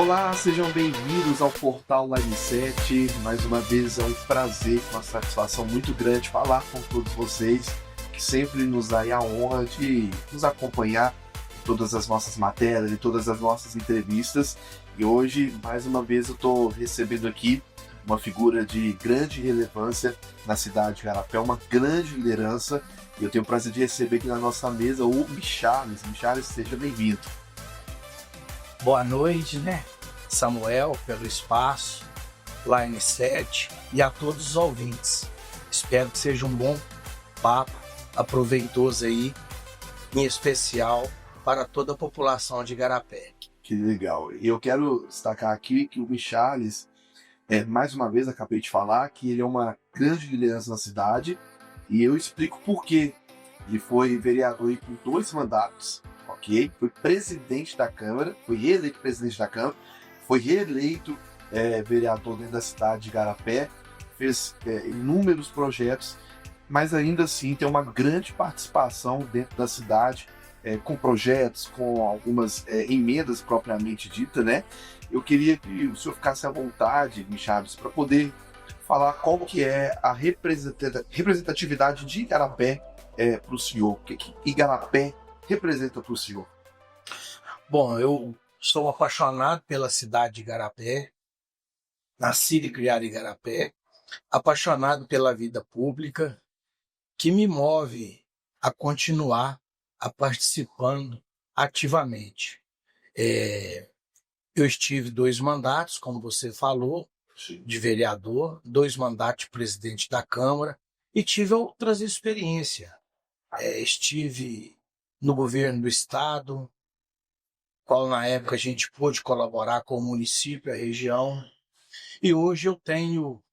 Olá, sejam bem-vindos ao Portal Line 7. Mais uma vez é um prazer, uma satisfação muito grande falar com todos vocês, que sempre nos dá a honra de nos acompanhar em todas as nossas matérias, em todas as nossas entrevistas. E hoje, mais uma vez, eu estou recebendo aqui uma figura de grande relevância na cidade de Igarapé, uma grande liderança. E eu tenho o prazer de receber aqui na nossa mesa o Michalis. Michalis, seja bem-vindo. Boa noite, Samuel, pelo espaço, Line 7 e a todos os ouvintes. Espero que seja um bom papo, aproveitoso aí, em especial para toda a população de Igarapé. Que legal. E eu quero destacar aqui que o Michalis, mais uma vez, acabei de falar que ele é uma grande liderança na cidade e eu explico por quê. Ele foi vereador aí por 2 mandatos. Ok? Foi presidente da Câmara, foi reeleito presidente da Câmara, foi reeleito vereador dentro da cidade de Igarapé, fez inúmeros projetos, mas ainda assim tem uma grande participação dentro da cidade, com projetos, com algumas emendas propriamente dita, né? Eu queria que o senhor ficasse à vontade, Michalis, para poder falar qual que é a representatividade de Igarapé para o senhor. O que Igarapé representa para o senhor? Bom, eu sou apaixonado pela cidade de Igarapé, nascido e criado em Igarapé, apaixonado pela vida pública, que me move a continuar participando ativamente. Eu estive 2 mandatos, como você falou, Sim. de vereador, 2 mandatos de presidente da Câmara, e tive outras experiências. Estive no governo do estado, qual na época a gente pôde colaborar com o município, a região, e hoje eu tenho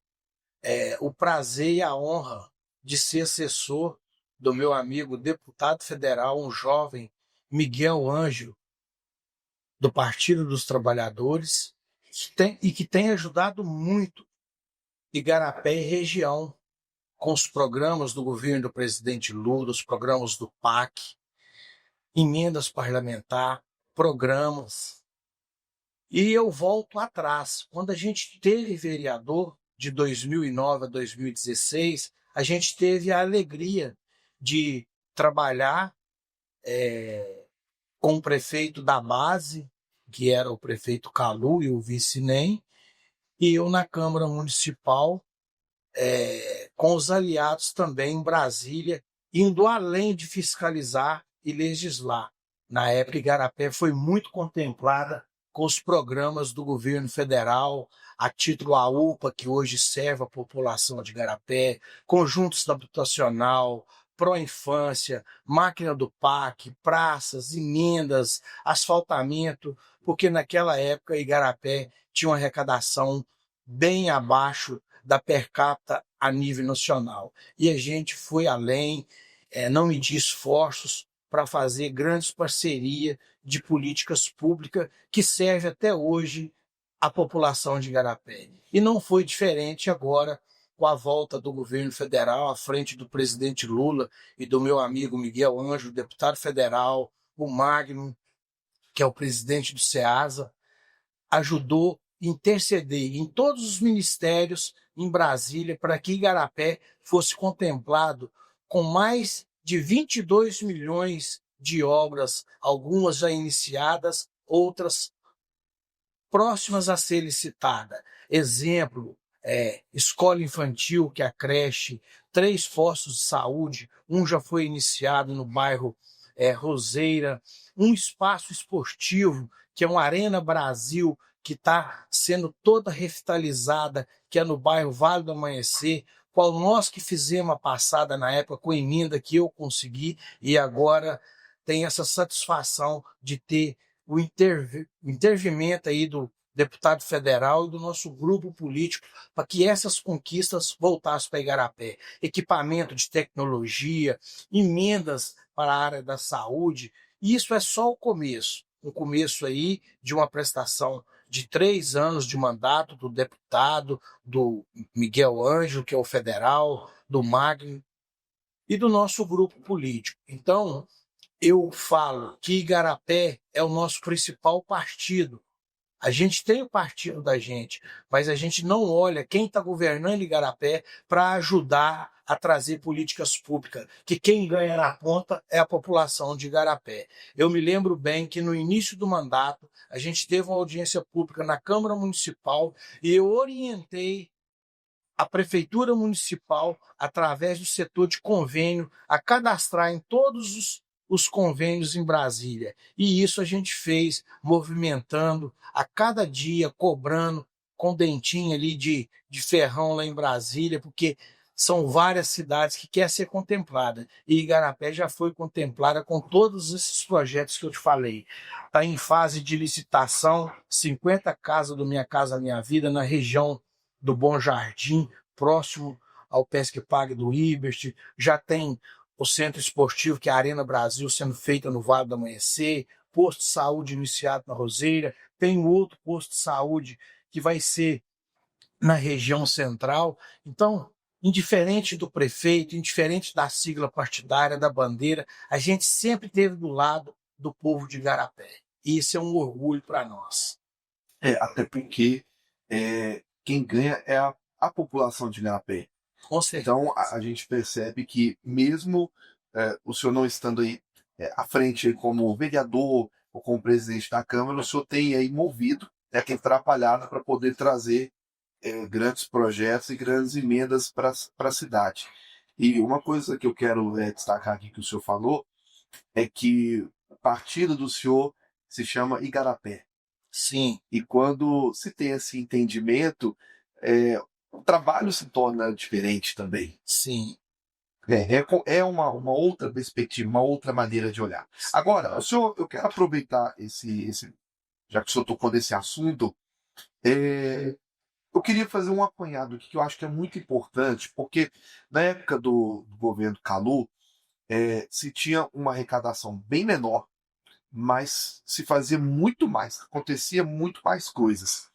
o prazer e a honra de ser assessor do meu amigo deputado federal, um jovem, Miguel Ângelo, do Partido dos Trabalhadores, que tem ajudado muito Igarapé e região com os programas do governo do presidente Lula, os programas do PAC, emendas parlamentares, programas. E eu volto atrás. Quando a gente teve vereador, de 2009 a 2016, a gente teve a alegria de trabalhar com o prefeito da base, que era o prefeito Calu e o vice Nem, e eu na Câmara Municipal, com os aliados também em Brasília, indo além de fiscalizar e legislar. Na época, Igarapé foi muito contemplada com os programas do governo federal, a título AUPA, que hoje serve a população de Igarapé, conjuntos habitacional, pró-infância, máquina do PAC, praças, emendas, asfaltamento, porque naquela época Igarapé tinha uma arrecadação bem abaixo da per capita a nível nacional. E a gente foi além, não medir esforços para fazer grandes parcerias de políticas públicas que serve até hoje a população de Igarapé. E não foi diferente agora com a volta do governo federal à frente do presidente Lula e do meu amigo Miguel Ângelo, deputado federal, o Magno, que é o presidente do SEASA, ajudou a interceder em todos os ministérios em Brasília para que Igarapé fosse contemplado com mais de 22 milhões de obras, algumas já iniciadas, outras próximas a ser licitadas. Exemplo, escola infantil, que é a creche, 3 postos de saúde, um já foi iniciado no bairro Roseira, um espaço esportivo, que é uma Arena Brasil, que está sendo toda revitalizada, que é no bairro Vale do Amanhecer, qual nós que fizemos a passada na época com emenda que eu consegui, e agora tem essa satisfação de ter o intervimento aí do deputado federal e do nosso grupo político para que essas conquistas voltassem para Igarapé. Equipamento de tecnologia, emendas para a área da saúde, e isso é só o começo. Um começo aí de uma prestação de 3 anos de mandato do deputado, do Miguel Ângelo, que é o federal, do Magno, e do nosso grupo político. Então, eu falo que Igarapé é o nosso principal partido, A gente tem o partido da gente, mas a gente não olha quem está governando Igarapé para ajudar a trazer políticas públicas, que quem ganha na ponta é a população de Igarapé. Eu me lembro bem que no início do mandato a gente teve uma audiência pública na Câmara Municipal e eu orientei a Prefeitura Municipal, através do setor de convênio, a cadastrar em todos os convênios em Brasília. E isso a gente fez movimentando a cada dia, cobrando com dentinho ali de ferrão lá em Brasília, porque são várias cidades que querem ser contempladas. E Igarapé já foi contemplada com todos esses projetos que eu te falei. Está em fase de licitação, 50 casas do Minha Casa Minha Vida na região do Bom Jardim, próximo ao Pesque Pague do Ibert. Já tem o centro esportivo, que é a Arena Brasil, sendo feita no Vale do Amanhecer, posto de saúde iniciado na Roseira, tem outro posto de saúde que vai ser na região central. Então, indiferente do prefeito, indiferente da sigla partidária, da bandeira, a gente sempre esteve do lado do povo de Igarapé. E isso é um orgulho para nós. Até porque quem ganha é a população de Igarapé. Com certeza. Então a gente percebe que mesmo o senhor não estando aí à frente aí como vereador ou como presidente da Câmara, o senhor tem aí movido, tem trabalhado para poder trazer grandes projetos e grandes emendas para a cidade. E uma coisa que eu quero destacar aqui que o senhor falou é que o partido do senhor se chama Igarapé. Sim. E quando se tem esse entendimento, o trabalho se torna diferente também. Sim. É uma outra perspectiva, uma outra maneira de olhar. Agora, eu quero aproveitar já que o senhor tocou nesse assunto, eu queria fazer um apanhado aqui que eu acho que é muito importante, porque na época do governo Calu, se tinha uma arrecadação bem menor, mas se fazia muito mais, acontecia muito mais coisas.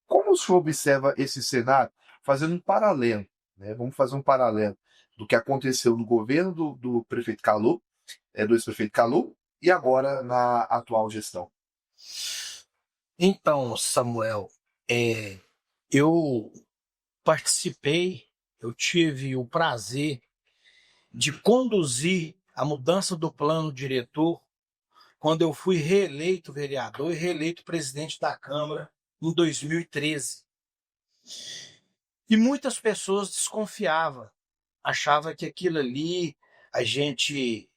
Como o senhor observa esse cenário, fazendo um paralelo, né? Vamos fazer um paralelo do que aconteceu no governo do prefeito Calu, do ex-prefeito Calu, e agora na atual gestão. Então, Samuel, eu participei, eu tive o prazer de conduzir a mudança do plano diretor quando eu fui reeleito vereador e reeleito presidente da Câmara em 2013. E muitas pessoas desconfiavam, achavam que aquilo ali a gente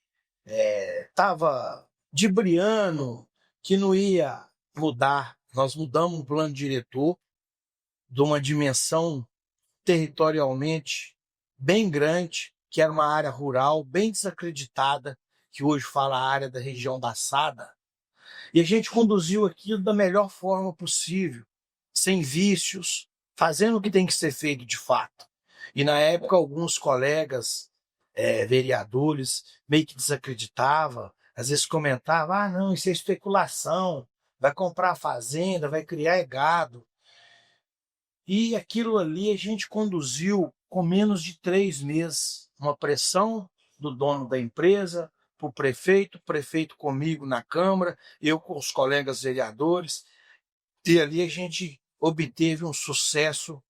estava dibriando, que não ia mudar. Nós mudamos um plano diretor de uma dimensão territorialmente bem grande, que era uma área rural, bem desacreditada, que hoje fala a área da região da Sada, e a gente conduziu aquilo da melhor forma possível, sem vícios, fazendo o que tem que ser feito de fato. E na época, alguns colegas vereadores meio que desacreditavam, às vezes comentavam, não, isso é especulação, vai comprar fazenda, vai criar gado. E aquilo ali a gente conduziu com menos de 3 meses, uma pressão do dono da empresa, para o prefeito comigo na Câmara, eu com os colegas vereadores, e ali a gente obteve um sucesso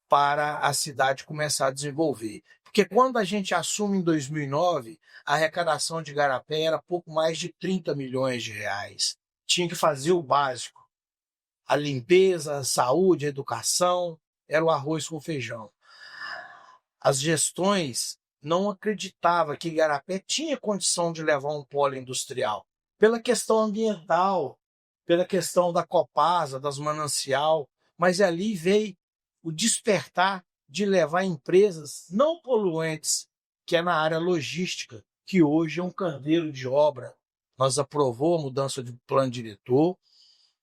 para a cidade começar a desenvolver. Porque quando a gente assume em 2009, a arrecadação de Igarapé era pouco mais de 30 milhões de reais. Tinha que fazer o básico. A limpeza, a saúde, a educação, era o arroz com feijão. As gestões não acreditavam que Igarapé tinha condição de levar um polo industrial, pela questão ambiental, pela questão da Copasa, das manancial, mas ali veio o despertar de levar empresas não poluentes, que é na área logística, que hoje é um candeeiro de obra. Nós aprovou a mudança de plano diretor,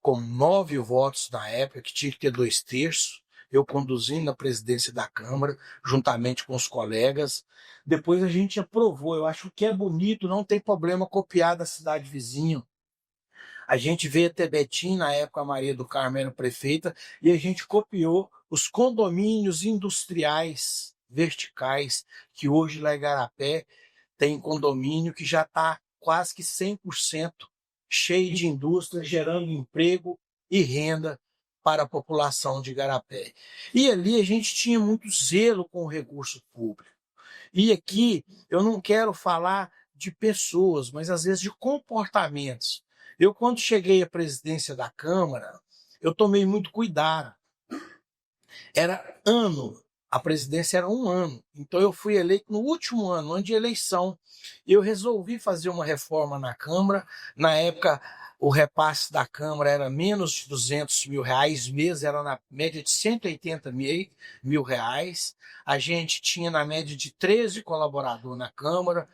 com 9 votos na época, que tinha que ter 2/3, eu conduzindo a presidência da Câmara, juntamente com os colegas. Depois a gente aprovou. Eu acho que é bonito, não tem problema copiar da cidade vizinha. A gente veio até Betim, na época a Maria do Carmo era prefeita, e a gente copiou os condomínios industriais verticais, que hoje lá em Igarapé tem condomínio que já está quase que 100% cheio de indústria, gerando emprego e renda para a população de Igarapé. E ali a gente tinha muito zelo com o recurso público. E aqui eu não quero falar de pessoas, mas às vezes de comportamentos. Eu, quando cheguei à presidência da Câmara, eu tomei muito cuidado. Era ano, a presidência era um ano. Então eu fui eleito no último ano de eleição. Eu resolvi fazer uma reforma na Câmara. Na época, o repasse da Câmara era menos de R$ 200 mil mês, era na média de R$ 180 mil. A gente tinha na média de 13 colaboradores na Câmara.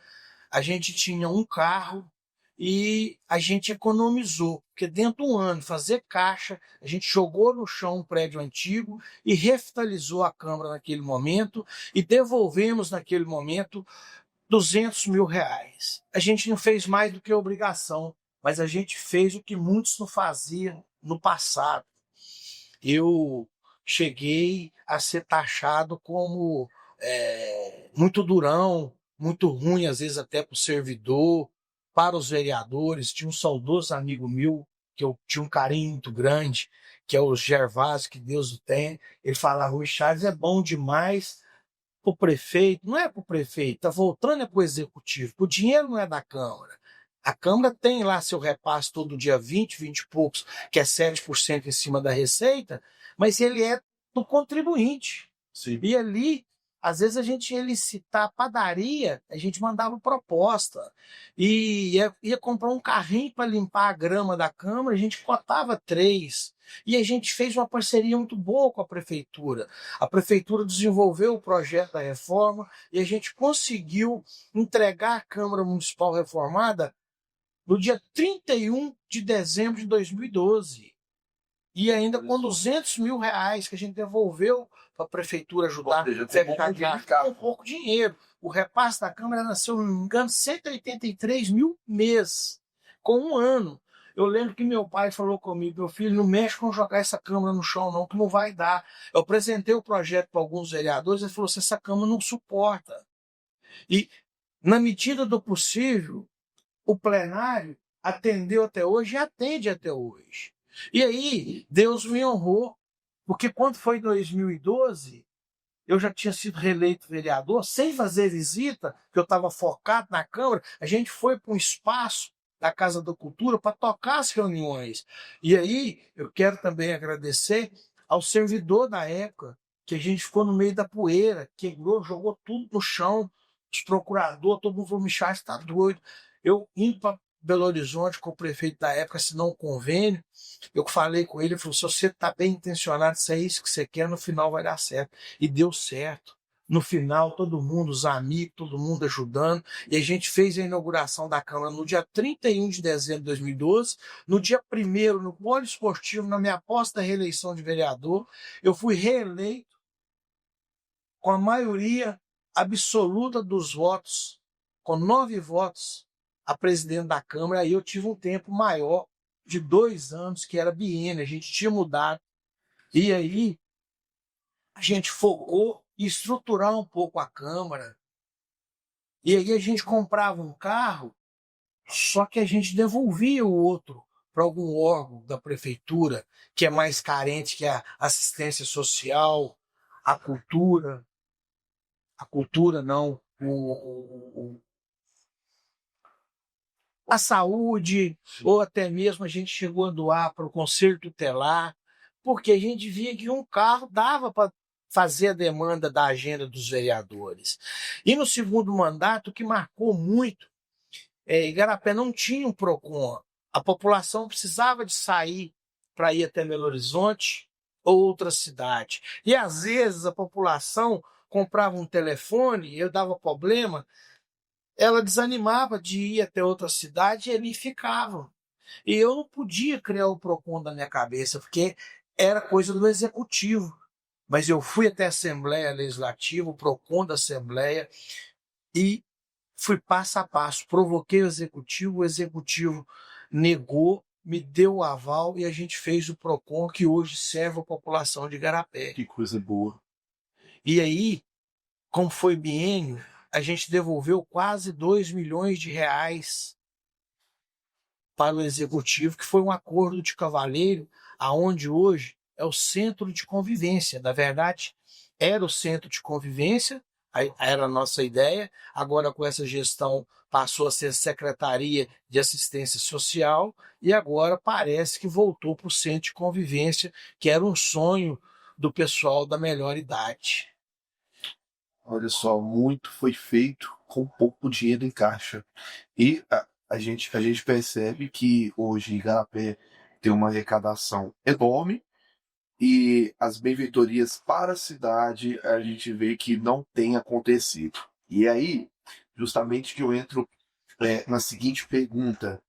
A gente tinha um carro e a gente economizou, porque dentro de um ano, fazer caixa, a gente jogou no chão um prédio antigo e revitalizou a Câmara naquele momento e devolvemos naquele momento R$ 200 mil. A gente não fez mais do que obrigação, mas a gente fez o que muitos não faziam no passado. Eu cheguei a ser taxado como muito durão, muito ruim, às vezes até para o servidor, para os vereadores. Tinha um saudoso amigo meu, que eu tinha um carinho muito grande, que é o Gervásio, que Deus o tenha. Ele fala: Rui Charles é bom demais para o prefeito. Não é para o prefeito, está voltando para o executivo, o dinheiro não é da Câmara. A Câmara tem lá seu repasse todo dia 20 e poucos, que é 7% em cima da receita, mas ele é do contribuinte. Sim. E ali, às vezes a gente ia licitar a padaria, a gente mandava proposta. E ia comprar um carrinho para limpar a grama da Câmara, a gente cotava 3. E a gente fez uma parceria muito boa com a prefeitura. A prefeitura desenvolveu o projeto da reforma e a gente conseguiu entregar a Câmara Municipal reformada no dia 31 de dezembro de 2012. E ainda com R$ 200 mil que a gente devolveu para a prefeitura ajudar a ficar com pouco dinheiro. O repasse da Câmara era, se eu não me engano, 183 mil mês, com um ano. Eu lembro que meu pai falou comigo: meu filho, não mexe com jogar essa Câmara no chão, não, que não vai dar. Eu apresentei o projeto para alguns vereadores e ele falou: essa Câmara não suporta. E, na medida do possível, o plenário atendeu até hoje e atende até hoje. E aí, Deus me honrou, porque quando foi em 2012, eu já tinha sido reeleito vereador, sem fazer visita, que eu estava focado na Câmara. A gente foi para um espaço da Casa da Cultura para tocar as reuniões. E aí, eu quero também agradecer ao servidor da época, que a gente ficou no meio da poeira, quebrou, jogou tudo no chão, os procuradores, todo mundo falou: Michel, você está doido. Eu indo para Belo Horizonte com o prefeito da época, assinar um convênio. Eu falei com ele, ele falou: se você está bem intencionado, se é isso que você quer, no final vai dar certo. E deu certo. No final, todo mundo, os amigos, todo mundo ajudando. E a gente fez a inauguração da Câmara no dia 31 de dezembro de 2012. No dia 1º, no Poliesportivo, na minha posta da reeleição de vereador, eu fui reeleito com a maioria absoluta dos votos, com 9 votos, a presidente da Câmara. Aí eu tive um tempo maior, de 2 anos, que era biênio, a gente tinha mudado. E aí a gente focou em estruturar um pouco a Câmara. E aí a gente comprava um carro, só que a gente devolvia o outro para algum órgão da prefeitura que é mais carente, que é a assistência social, a cultura. A cultura não, a saúde, ou até mesmo a gente chegou a doar para o Conselho Tutelar, porque a gente via que um carro dava para fazer a demanda da agenda dos vereadores. E no segundo mandato, o que marcou muito, Igarapé não tinha um PROCON. A população precisava de sair para ir até Belo Horizonte ou outra cidade. E às vezes a população comprava um telefone, eu dava problema, ela desanimava de ir até outra cidade e ali ficava. E eu não podia criar o PROCON da minha cabeça, porque era coisa do executivo. Mas eu fui até a Assembleia Legislativa, o PROCON da Assembleia, e fui passo a passo. Provoquei o executivo negou, me deu o aval e a gente fez o PROCON, que hoje serve a população de Igarapé. Que coisa boa. E aí, como foi biênio, a gente devolveu quase R$ 2 milhões para o executivo, que foi um acordo de cavalheiro. aonde hoje é o centro de convivência. Na verdade, era o centro de convivência, era a nossa ideia, agora com essa gestão passou a ser Secretaria de Assistência Social e agora parece que voltou para o centro de convivência, que era um sonho do pessoal da melhor idade. Olha só, muito foi feito com pouco dinheiro em caixa. E a gente percebe que hoje Igarapé tem uma arrecadação enorme e as benfeitorias para a cidade a gente vê que não tem acontecido. E aí, justamente que eu entro na seguinte pergunta: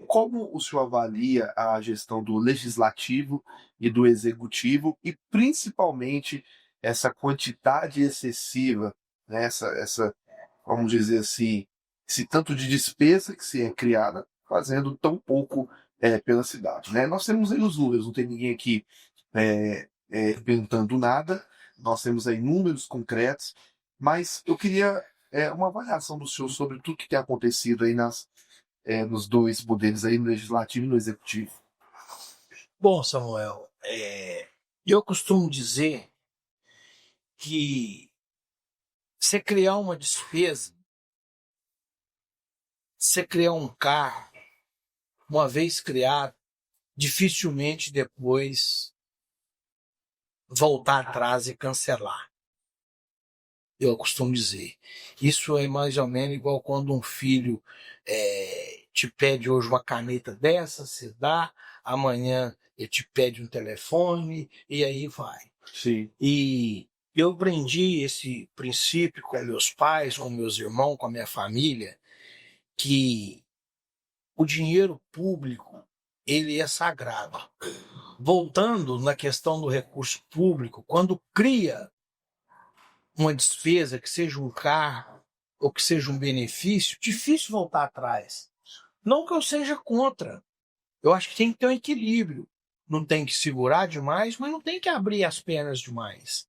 como o senhor avalia a gestão do legislativo e do executivo e principalmente essa quantidade excessiva, né, vamos dizer assim, esse tanto de despesa que se é criada, fazendo tão pouco pela cidade, né? Nós temos aí os números, não tem ninguém aqui inventando nada, nós temos aí números concretos, mas eu queria uma avaliação do senhor sobre tudo que tem acontecido aí nos dois poderes aí, no legislativo e no executivo. Bom, Samuel, eu costumo dizer que você criar uma despesa, você criar um carro, uma vez criado, dificilmente depois voltar atrás e cancelar. Eu costumo dizer. Isso é mais ou menos igual quando um filho te pede hoje uma caneta dessa, você dá, amanhã ele te pede um telefone e aí vai. Sim. E eu aprendi esse princípio com meus pais, com meus irmãos, com a minha família, que o dinheiro público ele é sagrado. Voltando na questão do recurso público, quando cria uma despesa, que seja um carro ou que seja um benefício, difícil voltar atrás. Não que eu seja contra. Eu acho que tem que ter um equilíbrio. Não tem que segurar demais, mas não tem que abrir as pernas demais.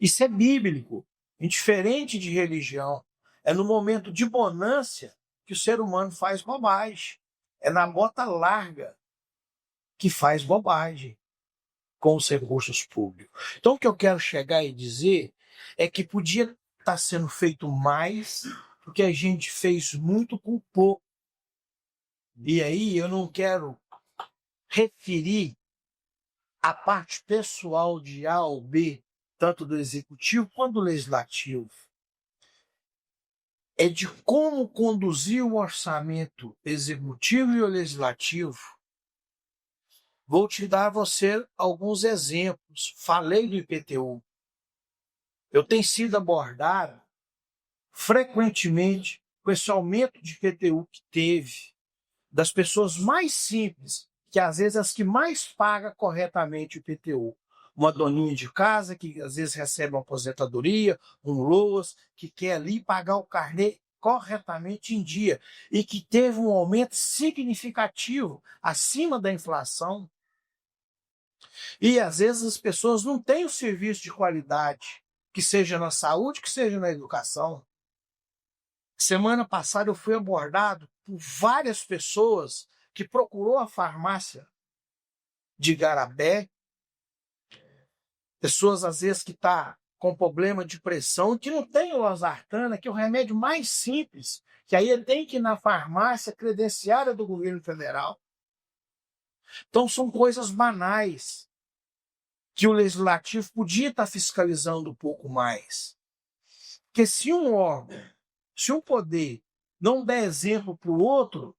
Isso é bíblico, indiferente de religião. É no momento de bonância que o ser humano faz bobagem. É na bota larga que faz bobagem com os recursos públicos. Então, o que eu quero chegar e dizer é que podia estar sendo feito mais, porque a gente fez muito com pouco. E aí eu não quero referir a parte pessoal de A ou B, tanto do executivo quanto do legislativo. É de como conduzir o orçamento executivo e o legislativo. Vou te dar a você alguns exemplos. Falei do IPTU. Eu tenho sido abordado frequentemente com esse aumento de IPTU que teve, das pessoas mais simples, que às vezes as que mais pagam corretamente o IPTU. Uma doninha de casa que às vezes recebe uma aposentadoria, um LOAS, que quer ali pagar o carnê corretamente em dia e que teve um aumento significativo acima da inflação. E às vezes as pessoas não têm o serviço de qualidade, que seja na saúde, que seja na educação. Semana passada eu fui abordado por várias pessoas que procurou a farmácia de Igarapé, pessoas às vezes que estão com problema de pressão, que não tem o losartana, que é o remédio mais simples, que aí ele tem que ir na farmácia credenciada do governo federal. Então são coisas banais que o legislativo podia estar fiscalizando um pouco mais. Porque se um órgão, se um poder não der exemplo para o outro,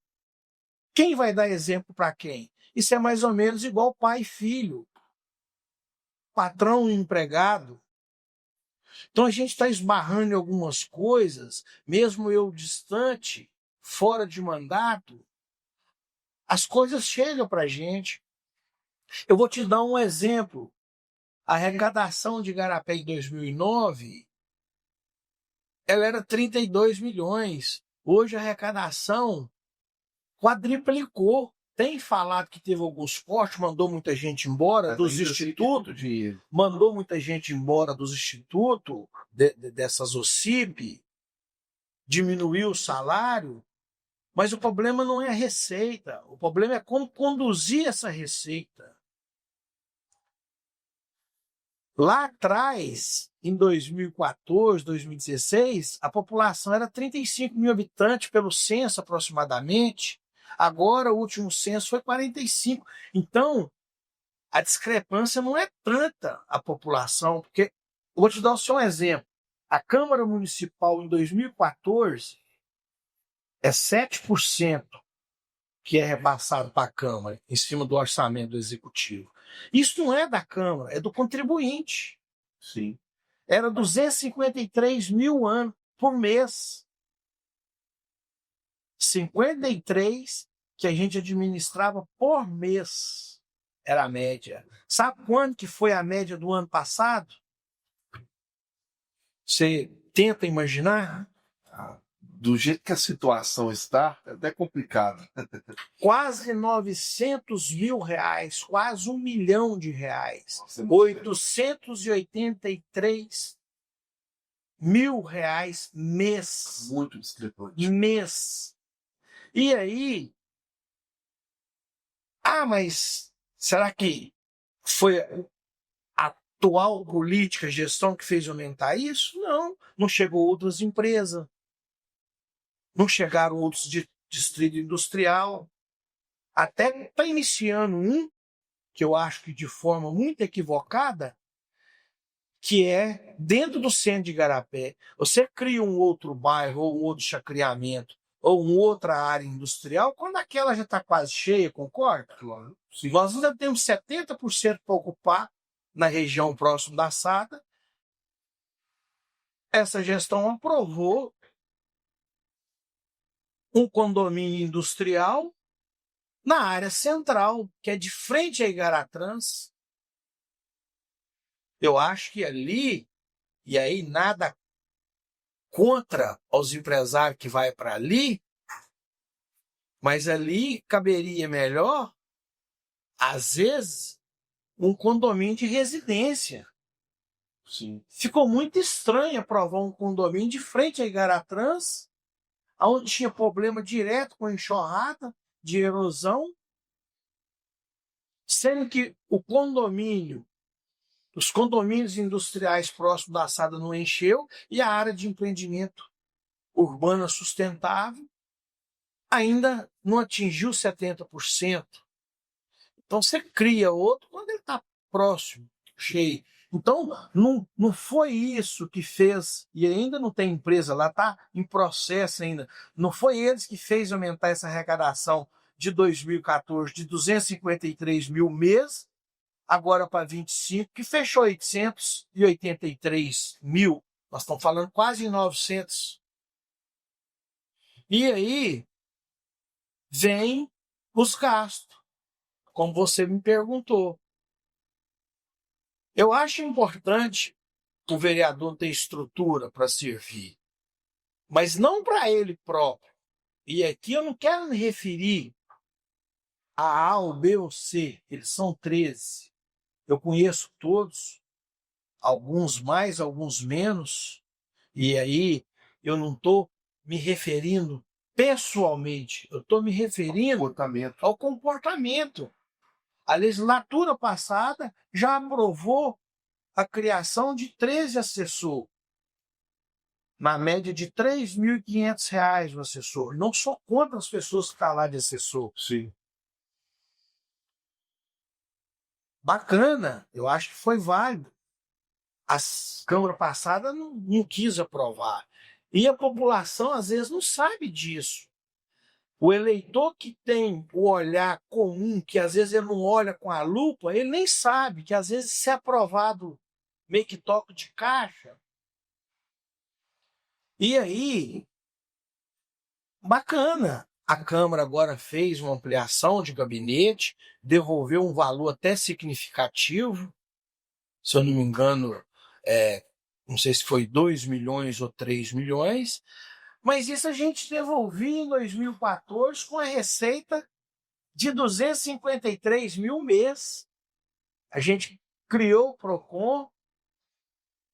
quem vai dar exemplo para quem? Isso é mais ou menos igual pai e filho, patrão e empregado. Então a gente está esbarrando em algumas coisas, mesmo eu distante, fora de mandato, as coisas chegam para a gente. Eu vou te dar um exemplo. A arrecadação de Igarapé em 2009, ela era 32 milhões. Hoje a arrecadação quadriplicou. Tem falado que teve alguns cortes, mandou muita gente embora dos institutos, mandou muita gente embora dos institutos, dessas OCIP, diminuiu o salário, mas o problema não é a receita, o problema é como conduzir essa receita. Lá atrás, em 2014, 2016, a população era 35 mil habitantes pelo censo aproximadamente. Agora, o último censo foi 45. Então, a discrepância não é tanta a população, porque, eu vou te dar só um exemplo. A Câmara Municipal, em 2014, é 7% que é repassado para a Câmara, em cima do orçamento do Executivo. Isso não é da Câmara, é do contribuinte. Sim. Era 253 mil anos por mês. 53 que a gente administrava por mês era a média. Sabe quando que foi a média do ano passado? Você tenta imaginar? Do jeito que a situação está, é até complicado. Quase 900 mil reais, quase R$ 1 milhão. Nossa, 883 mil reais mês. muito discrepante. Mês. E aí, mas será que foi a atual política, gestão que fez aumentar isso? Não, não chegou outras empresas, não chegaram outros de distrito industrial, até está iniciando um, que eu acho que de forma muito equivocada, que é dentro do centro de Igarapé. Você cria um outro bairro, ou um outro chacreamento, ou uma outra área industrial, quando aquela já está quase cheia, concorda? Claro. Se nós ainda temos 70% para ocupar na região próxima da Sada, essa gestão aprovou um condomínio industrial na área central, que é de frente a Igaratrans. Eu acho que ali, e aí nada contra os empresários que vai para ali, mas ali caberia melhor, às vezes, um condomínio de residência. Sim. Ficou muito estranho aprovar um condomínio de frente a Igaratrans, onde tinha problema direto com enxurrada, de erosão, sendo que os condomínios industriais próximos da Sada não encheu e a área de empreendimento urbana sustentável ainda não atingiu 70%. Então você cria outro quando ele está próximo, cheio. Então não foi isso que fez, e ainda não tem empresa lá, está em processo ainda, não foi eles que fez aumentar essa arrecadação de 2014 de 253 mil mês, agora para 25, que fechou 883 mil. Nós estamos falando quase em 900. E aí vem os gastos, como você me perguntou. Eu acho importante o vereador ter estrutura para servir, mas não para ele próprio. E aqui eu não quero me referir a ou B ou C, eles são 13. Eu conheço todos, alguns mais, alguns menos, e aí eu não estou me referindo pessoalmente, eu estou me referindo ao comportamento. A legislatura passada já aprovou a criação de 13 assessores, na média de R$ 3.500 o assessor. Não sou contra as pessoas que estão lá de assessor. Sim. Bacana, eu acho que foi válido. A Câmara passada não quis aprovar. E a população, às vezes, não sabe disso. O eleitor que tem o olhar comum, que às vezes ele não olha com a lupa, ele nem sabe que, às vezes, se é aprovado meio que toque de caixa. E aí, bacana. A Câmara agora fez uma ampliação de gabinete, devolveu um valor até significativo, se eu não me engano, não sei se foi 2 milhões ou 3 milhões, mas isso a gente devolvia em 2014 com a receita de 253 mil mês. A gente criou o PROCON,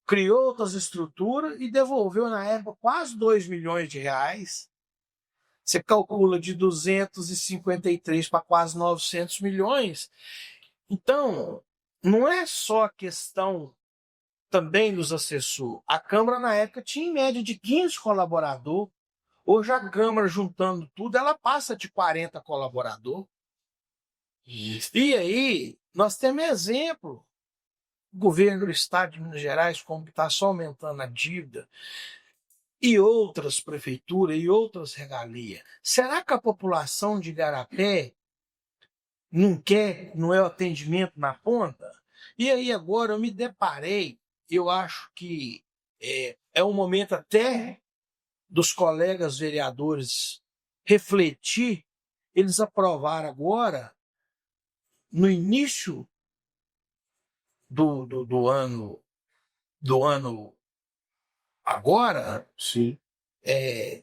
criou outras estruturas e devolveu na época quase 2 milhões de reais. Você calcula de 253 para quase 900 milhões. Então, não é só a questão também dos assessores. A Câmara, na época, tinha em média de 15 colaboradores. Hoje, a Câmara, juntando tudo, ela passa de 40 colaboradores. E aí, nós temos exemplo. O governo do Estado de Minas Gerais, como está só aumentando a dívida, e outras prefeituras e outras regalias. Será que a população de Igarapé não é o atendimento na ponta? E aí agora eu me deparei, eu acho que é um momento até dos colegas vereadores refletir. Eles aprovaram agora, no início do ano agora, Sim.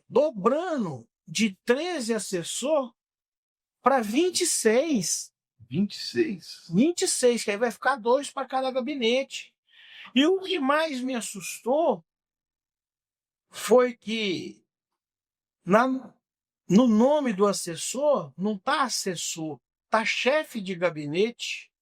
dobrando de 13 assessor para 26. 26? 26, que aí vai ficar 2 para cada gabinete. E o que mais me assustou foi que no nome do assessor não está assessor, está chefe de gabinete.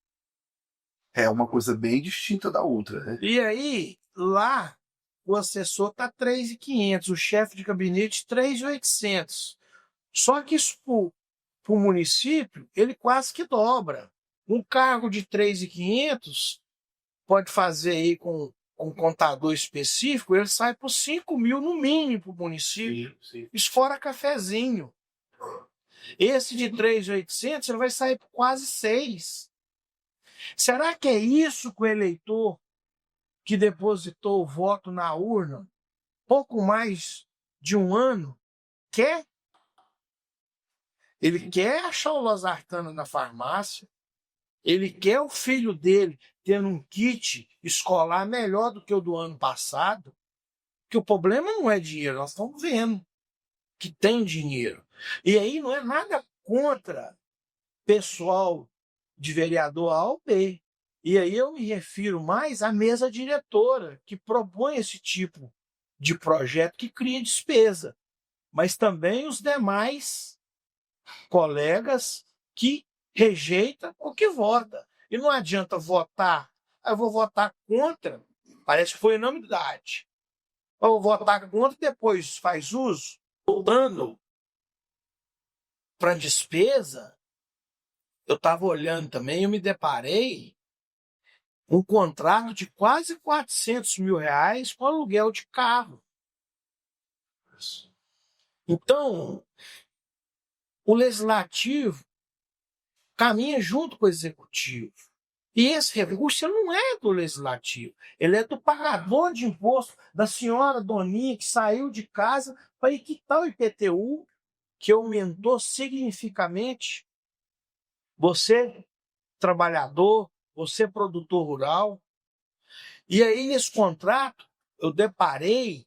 É uma coisa bem distinta da outra, né? E aí, lá, o assessor está 3.500, o chefe de gabinete 3.800. Só que isso para o município, ele quase que dobra. Um cargo de 3.500 pode fazer aí com um contador específico, ele sai por 5 mil no mínimo para o município. Sim. Isso fora cafezinho. Esse de 3.800 ele vai sair por quase 6. Será que é isso que o eleitor que depositou o voto na urna, pouco mais de um ano, quer? Ele quer achar o losartano na farmácia, ele quer o filho dele tendo um kit escolar melhor do que o do ano passado, que o problema não é dinheiro, nós estamos vendo que tem dinheiro. E aí não é nada contra pessoal de vereador A ou B. E aí eu me refiro mais à mesa diretora, que propõe esse tipo de projeto que cria despesa, mas também os demais colegas que rejeita ou que vota. E não adianta votar, eu vou votar contra, parece que foi unanimidade. Eu vou votar contra e depois faz uso, voltando para despesa. Eu estava olhando também, eu me deparei um contrato de quase 400 mil reais com aluguel de carro. Então, o legislativo caminha junto com o executivo. E esse recurso não é do legislativo, ele é do pagador de imposto, da senhora Doninha, que saiu de casa para quitar o IPTU, que aumentou significativamente. Você, trabalhador, você, produtor rural. E aí, nesse contrato, eu deparei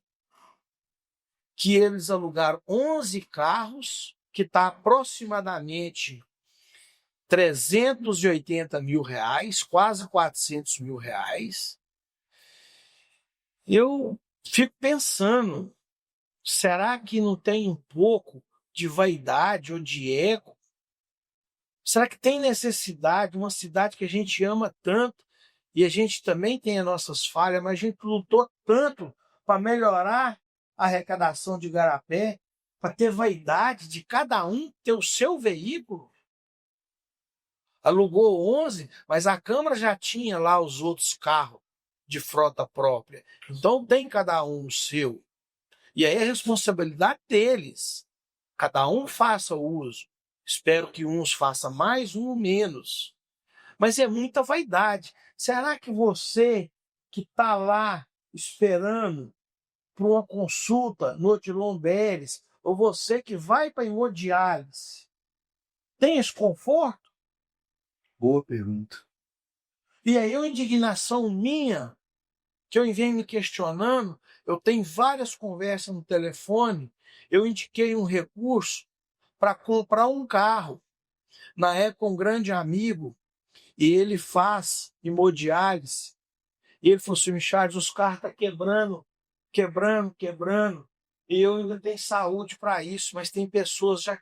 que eles alugaram 11 carros, que está aproximadamente 380 mil reais, quase 400 mil reais. Eu fico pensando, será que não tem um pouco de vaidade ou de ego? Será que tem necessidade, uma cidade que a gente ama tanto, e a gente também tem as nossas falhas, mas a gente lutou tanto para melhorar a arrecadação de Igarapé, para ter vaidade de cada um ter o seu veículo? Alugou 11, mas a Câmara já tinha lá os outros carros de frota própria. Então tem cada um o seu. E aí é responsabilidade deles. Cada um faça o uso. Espero que uns façam mais, um menos. Mas é muita vaidade. Será que você que está lá esperando para uma consulta no Odilon Beres, ou você que vai para a hemodiálise, tem esse conforto? Boa pergunta. E aí é uma indignação minha, que eu venho me questionando. Eu tenho várias conversas no telefone, eu indiquei um recurso para comprar um carro. Na época, um grande amigo, e ele faz hemodiálise, e ele falou assim: Charles, os carros estão quebrando, e eu ainda tenho saúde para isso, mas tem pessoas já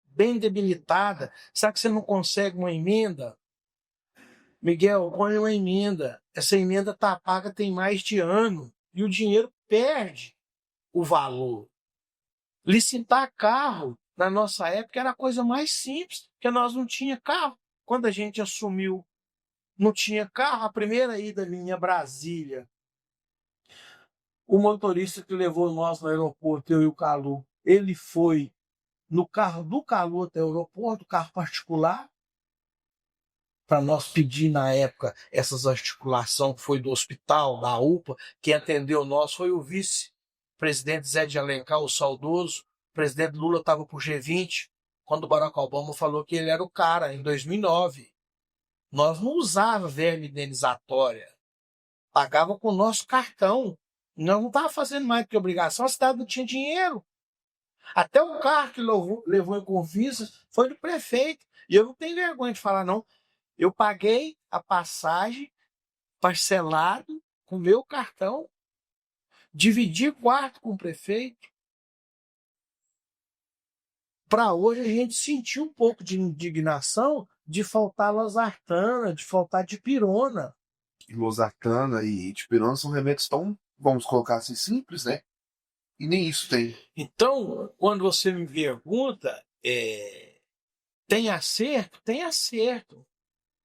bem debilitadas. Será que você não consegue uma emenda? Miguel, põe uma emenda. Essa emenda está paga tem mais de ano e o dinheiro perde o valor. Licitar carro, na nossa época, era a coisa mais simples, porque nós não tinha carro. Quando a gente assumiu, não tinha carro. A primeira ida minha a Brasília, o motorista que levou nós no aeroporto, eu e o Calu, ele foi no carro do Calu até o aeroporto, carro particular, para nós pedir na época essas articulações que foi do hospital, da UPA, quem atendeu nós foi o vice-presidente Zé de Alencar, o saudoso. O presidente Lula estava para o G20, quando o Barack Obama falou que ele era o cara, em 2009. Nós não usávamos verba indenizatória, pagava com o nosso cartão. Nós não estávamos fazendo mais do que obrigação, a cidade não tinha dinheiro. Até o carro que levou em confisca foi do prefeito. E eu não tenho vergonha de falar, não. Eu paguei a passagem parcelado com meu cartão, dividi quarto com o prefeito. Para hoje a gente sentiu um pouco de indignação de faltar losartana, de faltar dipirona. Losartana e dipirona são remédios tão, vamos colocar assim, simples, né? E nem isso tem. Então, quando você me pergunta, tem acerto? Tem acerto.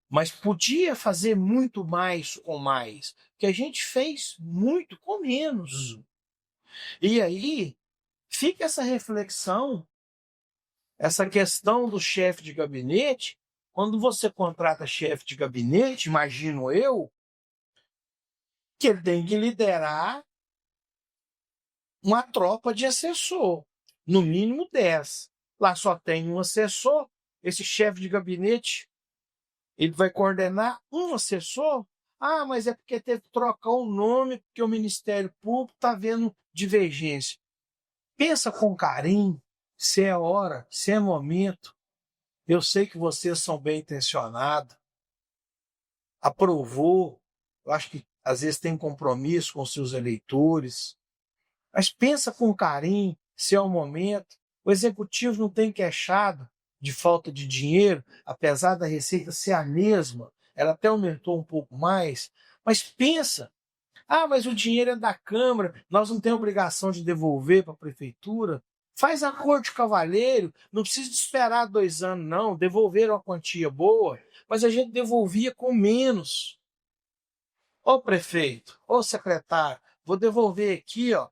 Mas podia fazer muito mais com mais, que a gente fez muito com menos. E aí fica essa reflexão, essa questão do chefe de gabinete. Quando você contrata chefe de gabinete, imagino eu, que ele tem que liderar uma tropa de assessor, no mínimo 10. Lá só tem um assessor, esse chefe de gabinete, ele vai coordenar um assessor. Ah, mas é porque teve que trocar o nome, porque o Ministério Público está vendo divergência. Pensa com carinho, se é hora, se é momento. Eu sei que vocês são bem intencionados. Aprovou, eu acho que às vezes tem compromisso com seus eleitores. Mas pensa com carinho, se é o momento. O executivo não tem queixado de falta de dinheiro, apesar da receita ser a mesma, ela até aumentou um pouco mais, mas pensa, mas o dinheiro é da Câmara, nós não temos obrigação de devolver para a Prefeitura, faz acordo de cavalheiro, não precisa de esperar 2 anos não, devolveram uma quantia boa, mas a gente devolvia com menos. Ô prefeito, ô secretário, vou devolver aqui, ó,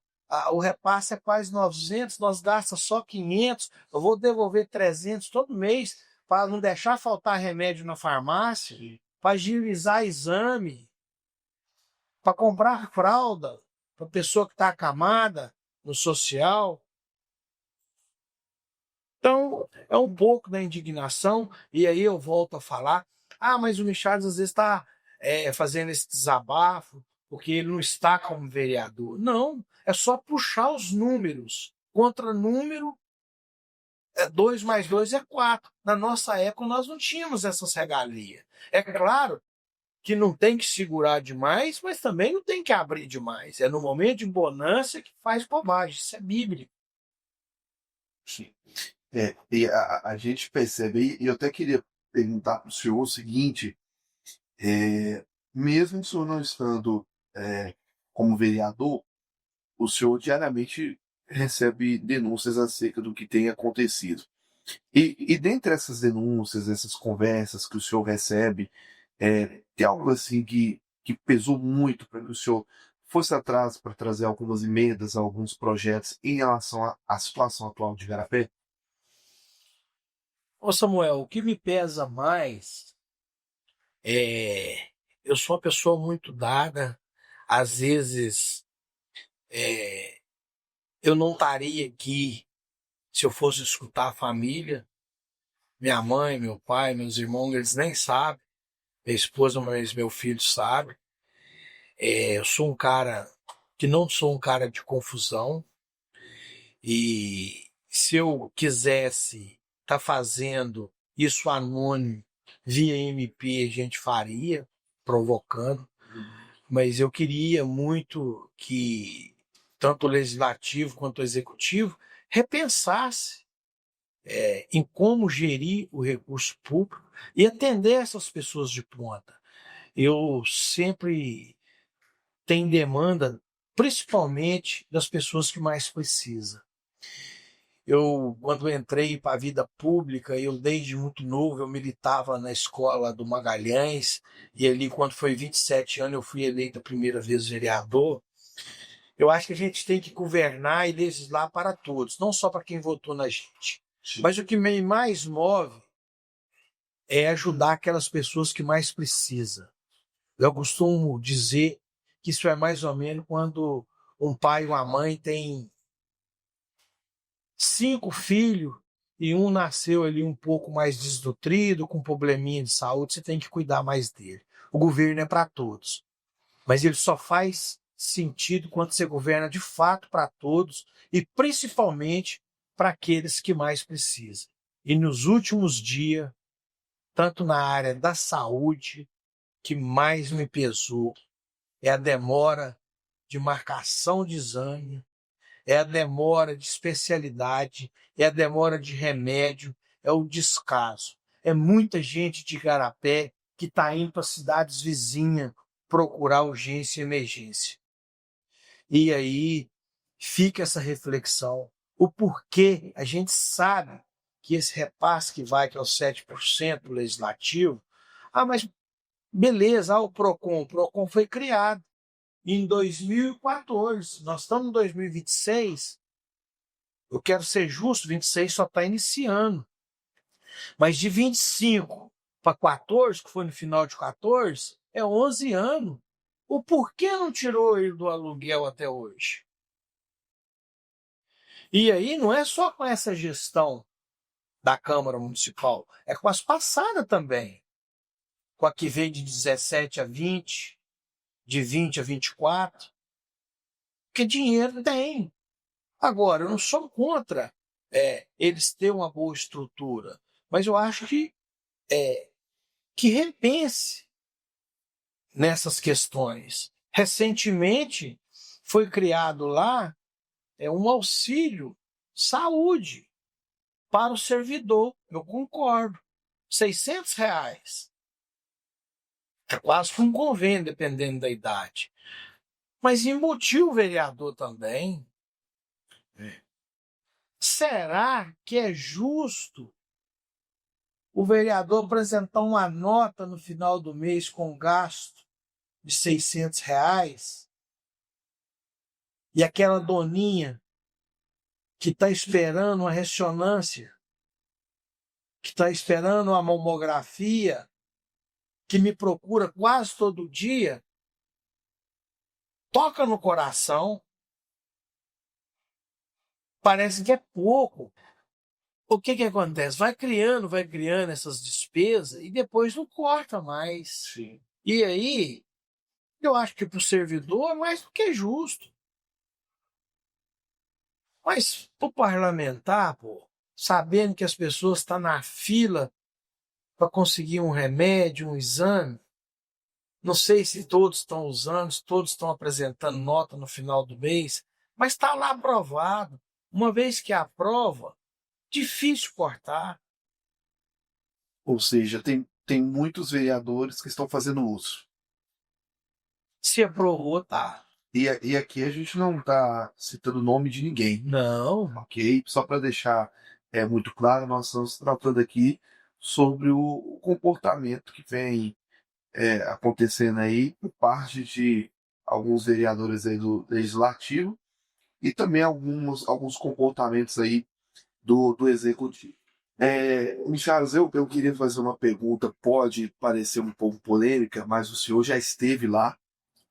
o repasse é quase 900, nós gastamos só 500, eu vou devolver 300 todo mês para não deixar faltar remédio na farmácia, para agilizar exame, para comprar fralda para a pessoa que está acamada no social. Então, é um pouco da indignação, e aí eu volto a falar, mas o Michalis às vezes está fazendo esse desabafo, porque ele não está como vereador. Não, é só puxar os números. Contra número, 2 mais 2 é 4. Na nossa época, nós não tínhamos essas regalias. É claro que não tem que segurar demais, mas também não tem que abrir demais. É no momento de bonança que faz bobagem. Isso é bíblico. Sim. E a gente percebe, e eu até queria perguntar para o senhor o seguinte, mesmo o senhor não estando como vereador, o senhor diariamente recebe denúncias acerca do que tem acontecido. E dentre essas denúncias, essas conversas que o senhor recebe, tem algo assim que pesou muito para que o senhor fosse atrás para trazer algumas emendas, alguns projetos em relação à situação atual de Igarapé? Ô Samuel, o que me pesa mais eu sou uma pessoa muito dada, às vezes eu não estaria aqui se eu fosse escutar a família, minha mãe, meu pai, meus irmãos, eles nem sabem, minha esposa, mas meu filho sabe. Eu sou um cara que não sou um cara de confusão, e se eu quisesse estar fazendo isso anônimo via MP, a gente faria, provocando, mas eu queria muito que tanto o legislativo quanto o executivo repensasse em como gerir o recurso público e atender essas pessoas de ponta. eu sempre tenho demanda, principalmente das pessoas que mais precisam. Quando entrei para a vida pública, desde muito novo, eu militava na escola do Magalhães, e ali, quando foi 27 anos, eu fui eleito a primeira vez vereador. Eu acho que a gente tem que governar e legislar para todos, não só para quem votou na gente. Mas o que me mais move é ajudar aquelas pessoas que mais precisam. Eu costumo dizer que isso é mais ou menos quando um pai e uma mãe têm 5 filhos e um nasceu ali um pouco mais desnutrido, com probleminha de saúde, você tem que cuidar mais dele. O governo é para todos, mas ele só faz sentido quando você governa de fato para todos e principalmente para aqueles que mais precisam. E nos últimos dias, tanto na área da saúde, que mais me pesou é a demora de marcação de exame, é a demora de especialidade, é a demora de remédio, é o descaso. É muita gente de Igarapé que está indo para cidades vizinhas procurar urgência e emergência. E aí fica essa reflexão. O porquê a gente sabe que esse repasse que vai, que é o 7% do legislativo, mas beleza, o PROCON foi criado em 2014, nós estamos em 2026, eu quero ser justo, 26 só está iniciando, mas de 25 para 14, que foi no final de 14, é 11 anos. O porquê não tirou ele do aluguel até hoje? E aí não é só com essa gestão da Câmara Municipal, é com as passadas também, com a que veio de 17 a 20, de 20 a 24, porque dinheiro tem. Agora, eu não sou contra eles terem uma boa estrutura, mas eu acho que repense nessas questões. Recentemente foi criado lá um auxílio saúde para o servidor, eu concordo, R$ 600. É quase que um convênio, dependendo da idade. Mas embutiu o vereador também. Será que é justo o vereador apresentar uma nota no final do mês com gasto de R$ 600 e aquela doninha que está esperando uma ressonância, que está esperando uma mamografia, que me procura quase todo dia, toca no coração, parece que é pouco. O que acontece? Vai criando essas despesas e depois não corta mais. Sim. E aí, eu acho que para o servidor é mais do que justo. Mas para o parlamentar, sabendo que as pessoas estão na fila para conseguir um remédio, um exame, não sei se todos estão usando, se todos estão apresentando nota no final do mês, mas está lá aprovado. Uma vez que aprova, difícil cortar. Ou seja, tem muitos vereadores que estão fazendo uso. Se aprovou, tá. E aqui a gente não está citando o nome de ninguém, Não. ok? Só para deixar muito claro, nós estamos tratando aqui sobre o comportamento que vem acontecendo aí por parte de alguns vereadores aí do Legislativo e também alguns comportamentos aí do Executivo. Michael, eu queria fazer uma pergunta, pode parecer um pouco polêmica, mas o senhor já esteve lá,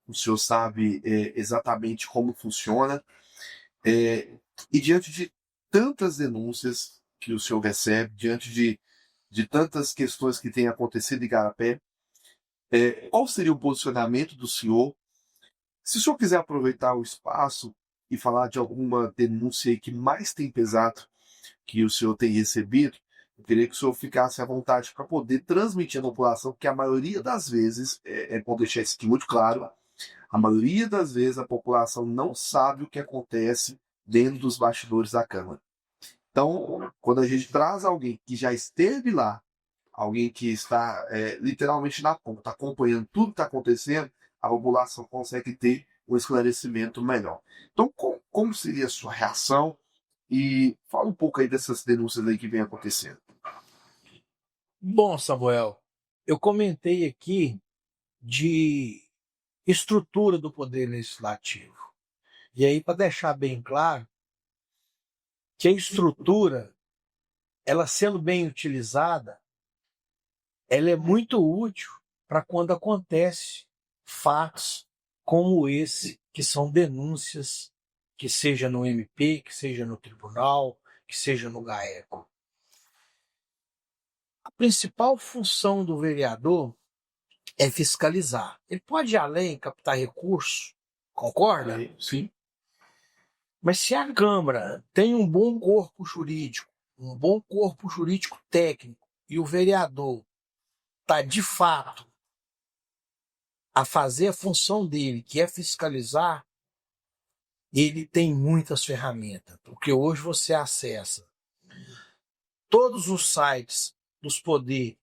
o senhor sabe exatamente como funciona, e diante de tantas denúncias que o senhor recebe, diante de tantas questões que têm acontecido em Igarapé, qual seria o posicionamento do senhor? Se o senhor quiser aproveitar o espaço e falar de alguma denúncia aí que mais tem pesado que o senhor tem recebido, eu queria que o senhor ficasse à vontade para poder transmitir à população, porque a maioria das vezes, bom deixar isso aqui muito claro, a maioria das vezes a população não sabe o que acontece dentro dos bastidores da Câmara. Então, quando a gente traz alguém que já esteve lá, alguém que está literalmente na ponta, está acompanhando tudo que está acontecendo, a população consegue ter um esclarecimento melhor. Então, como seria a sua reação? E fala um pouco aí dessas denúncias aí que vem acontecendo. Bom, Samuel, eu comentei aqui de estrutura do Poder Legislativo. E aí, para deixar bem claro, que a estrutura, ela sendo bem utilizada, ela é muito útil para quando acontece fatos como esse, que são denúncias, que seja no MP, que seja no tribunal, que seja no GAECO. A principal função do vereador é fiscalizar. Ele pode ir além, captar recursos, concorda? Sim. Mas se a Câmara tem um bom corpo jurídico técnico, e o vereador está de fato a fazer a função dele, que é fiscalizar, ele tem muitas ferramentas, porque hoje você acessa todos os sites dos poderes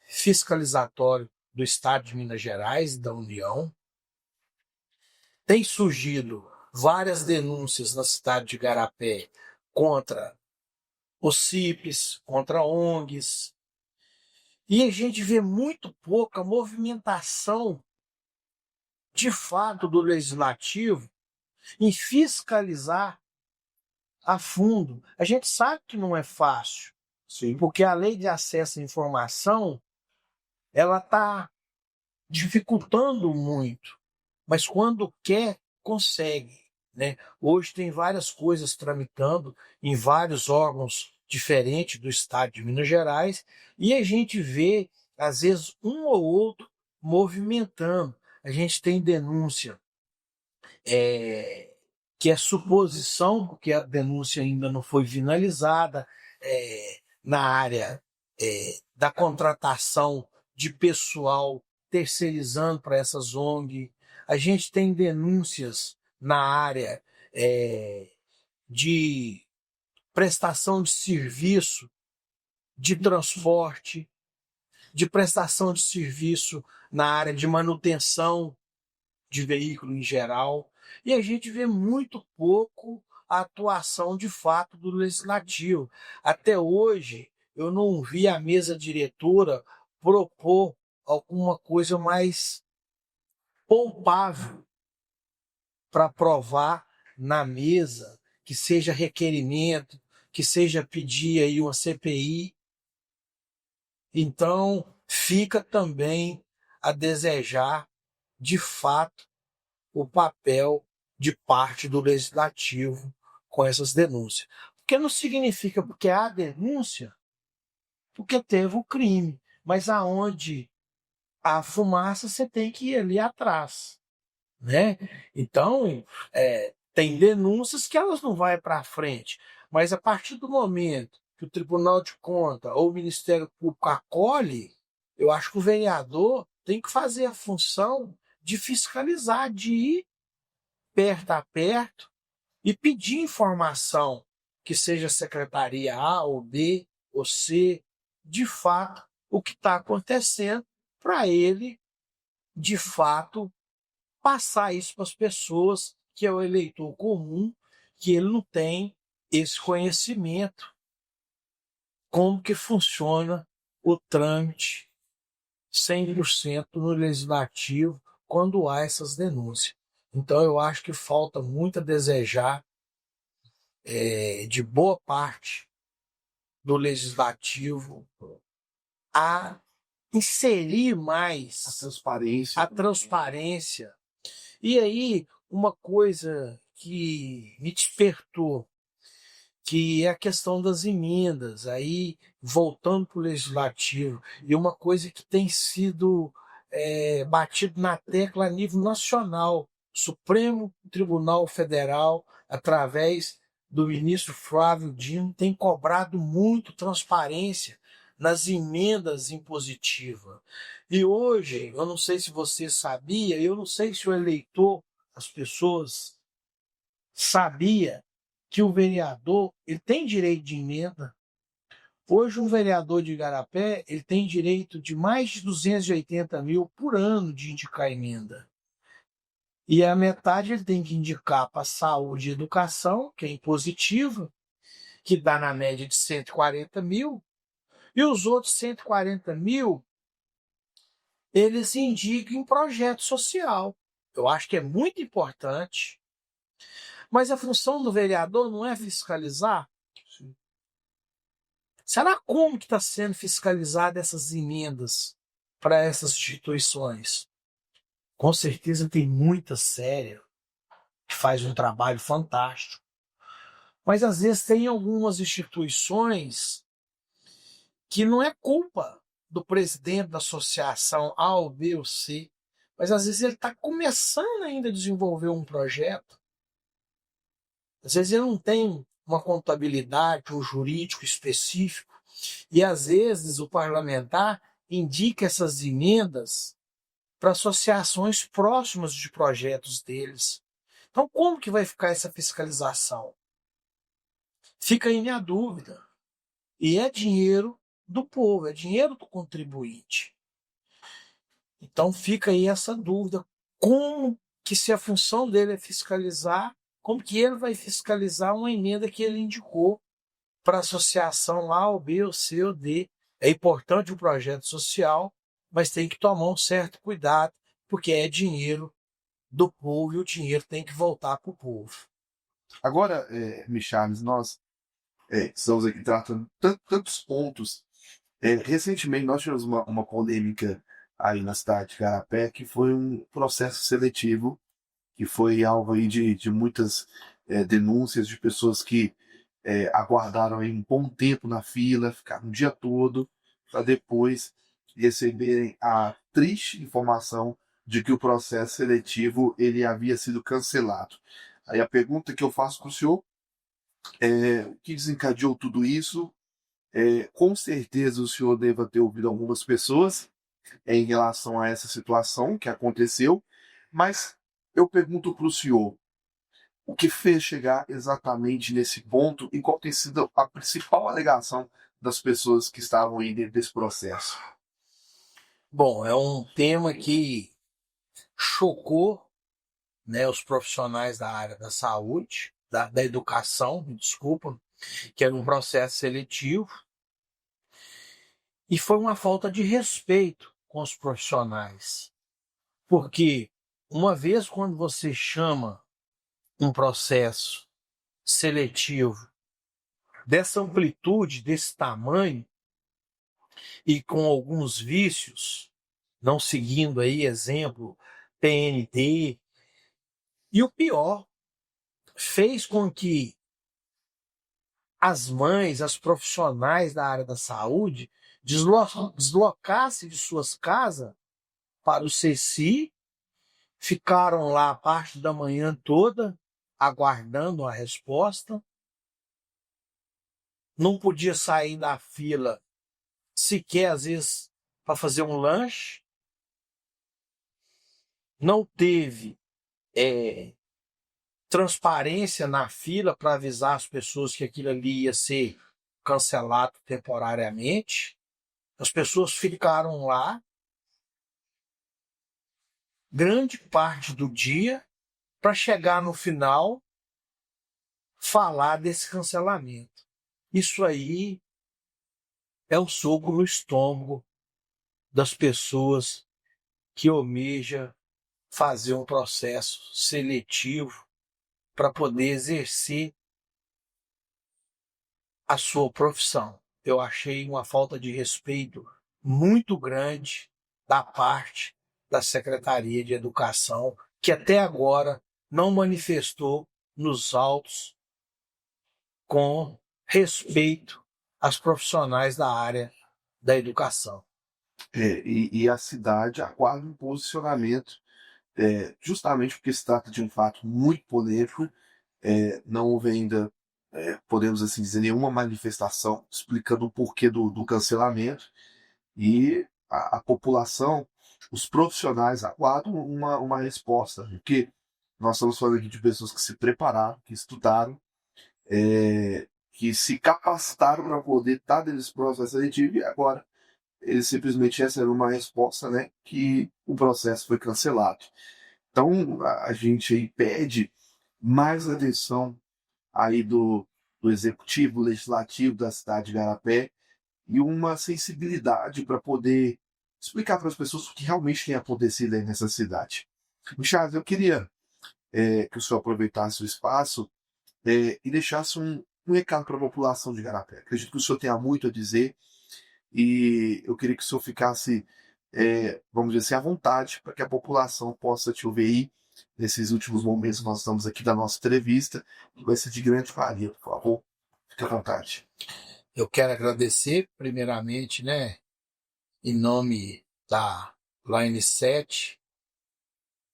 fiscalizatórios do Estado de Minas Gerais e da União. Tem surgido várias denúncias na cidade de Igarapé contra os CIPs, contra ONGs, e a gente vê muito pouca movimentação de fato do legislativo em fiscalizar a fundo. A gente sabe que não é fácil, Sim. porque a lei de acesso à informação ela está dificultando muito, mas quando quer, consegue. Né? Hoje tem várias coisas tramitando em vários órgãos diferentes do Estado de Minas Gerais e a gente vê, às vezes, um ou outro movimentando. A gente tem denúncia que é suposição, porque a denúncia ainda não foi finalizada, na área da contratação de pessoal terceirizando para essas ONG. A gente tem denúncias na área de prestação de serviço, de transporte, de prestação de serviço na área de manutenção de veículo em geral, e a gente vê muito pouco a atuação de fato do legislativo. Até hoje, eu não vi a mesa diretora propor alguma coisa mais palpável para aprovar na mesa, que seja requerimento, que seja pedir aí uma CPI. Então, fica também a desejar, de fato, o papel de parte do legislativo com essas denúncias. Porque não significa porque há denúncia, porque teve o crime. Mas aonde há fumaça, você tem que ir ali atrás. Né? Então, tem denúncias que elas não vão para frente. Mas a partir do momento que o Tribunal de Contas ou o Ministério Público acolhe, eu acho que o vereador tem que fazer a função de fiscalizar, de ir perto a perto e pedir informação, que seja secretaria A ou B ou C, de fato, o que está acontecendo, para ele, de fato, passar isso para as pessoas, que é o eleitor comum, que ele não tem esse conhecimento, como que funciona o trâmite 100% no legislativo quando há essas denúncias. Então, eu acho que falta muito a desejar de boa parte do legislativo a inserir mais Transparência. a transparência. E aí, uma coisa que me despertou, que é a questão das emendas, aí voltando para o legislativo, e uma coisa que tem sido batido na tecla a nível nacional, Supremo Tribunal Federal, através do ministro Flávio Dino, tem cobrado muito transparência nas emendas impositivas. E hoje, eu não sei se você sabia, eu não sei se o eleitor, as pessoas, sabia que o vereador ele tem direito de emenda, Hoje, um vereador de Igarapé ele tem direito de mais de 280 mil por ano de indicar emenda. E a metade ele tem que indicar para saúde e educação, que é impositiva, que dá na média de 140 mil. E os outros 140 mil, eles indicam em projeto social. Eu acho que é muito importante. Mas a função do vereador não é fiscalizar? Sim. Será como que está sendo fiscalizada essas emendas para essas instituições? Com certeza tem muita séria que faz um trabalho fantástico. Mas às vezes tem algumas instituições que não é culpa do presidente da associação A ou B ou C, mas às vezes ele está começando ainda a desenvolver um projeto. Às vezes ele não tem uma contabilidade ou jurídico específico e às vezes o parlamentar indica essas emendas para associações próximas de projetos deles. Então, como que vai ficar essa fiscalização? Fica aí minha dúvida. E é dinheiro do povo, é dinheiro do contribuinte. Então, fica aí essa dúvida. Como que, se a função dele é fiscalizar, como que ele vai fiscalizar uma emenda que ele indicou para a associação A, ou B, ou C, ou D? É importante o projeto social, mas tem que tomar um certo cuidado, porque é dinheiro do povo e o dinheiro tem que voltar para o povo. Agora, Michalis, nós estamos aqui tratando tantos pontos. Recentemente nós tivemos uma polêmica aí na cidade de Igarapé, que foi um processo seletivo, que foi alvo aí de muitas denúncias de pessoas que aguardaram aí um bom tempo na fila, ficaram o dia todo, para depois receberem a triste informação de que o processo seletivo ele havia sido cancelado. Aí a pergunta que eu faço para o senhor é o que desencadeou tudo isso? Com certeza o senhor deva ter ouvido algumas pessoas em relação a essa situação que aconteceu, mas eu pergunto para o senhor, o que fez chegar exatamente nesse ponto e qual tem sido a principal alegação das pessoas que estavam aí dentro desse processo? Bom, é um tema que chocou, né, os profissionais da área da saúde, da educação, me desculpa, que era um processo seletivo, e foi uma falta de respeito com os profissionais. Porque uma vez quando você chama um processo seletivo dessa amplitude, desse tamanho, e com alguns vícios, não seguindo aí exemplo PND, e o pior, fez com que as mães, as profissionais da área da saúde deslocassem de suas casas para o CECI, ficaram lá a parte da manhã toda aguardando a resposta, não podia sair da fila sequer às vezes para fazer um lanche, não teve transparência na fila para avisar as pessoas que aquilo ali ia ser cancelado temporariamente. As pessoas ficaram lá grande parte do dia para chegar no final falar desse cancelamento. Isso aí é o soco no estômago das pessoas que almeja fazer um processo seletivo para poder exercer a sua profissão. Eu achei uma falta de respeito muito grande da parte da Secretaria de Educação, que até agora não manifestou nos autos com respeito às profissionais da área da educação. E a cidade aguarda um posicionamento, justamente porque se trata de um fato muito polêmico. Não houve ainda, podemos assim dizer, nenhuma manifestação explicando o porquê do cancelamento, e a população, os profissionais aguardam uma resposta, porque nós estamos falando aqui de pessoas que se prepararam, que estudaram, que se capacitaram para poder estar nesse processo seletivo e agora eles simplesmente receberam uma resposta, né, que o processo foi cancelado. Então a gente aí pede mais atenção aí do executivo, legislativo da cidade de Igarapé e uma sensibilidade para poder explicar para as pessoas o que realmente tem acontecido aí nessa cidade. Charles, eu queria que o senhor aproveitasse o espaço e deixasse um recado para a população de Igarapé. Acredito que o senhor tenha muito a dizer e eu queria que o senhor ficasse, vamos dizer assim, à vontade para que a população possa te ouvir aí nesses últimos momentos que nós estamos aqui da nossa entrevista, que vai ser de grande valia, por favor. Fique à vontade. Eu quero agradecer, primeiramente, né, em nome da Line 7,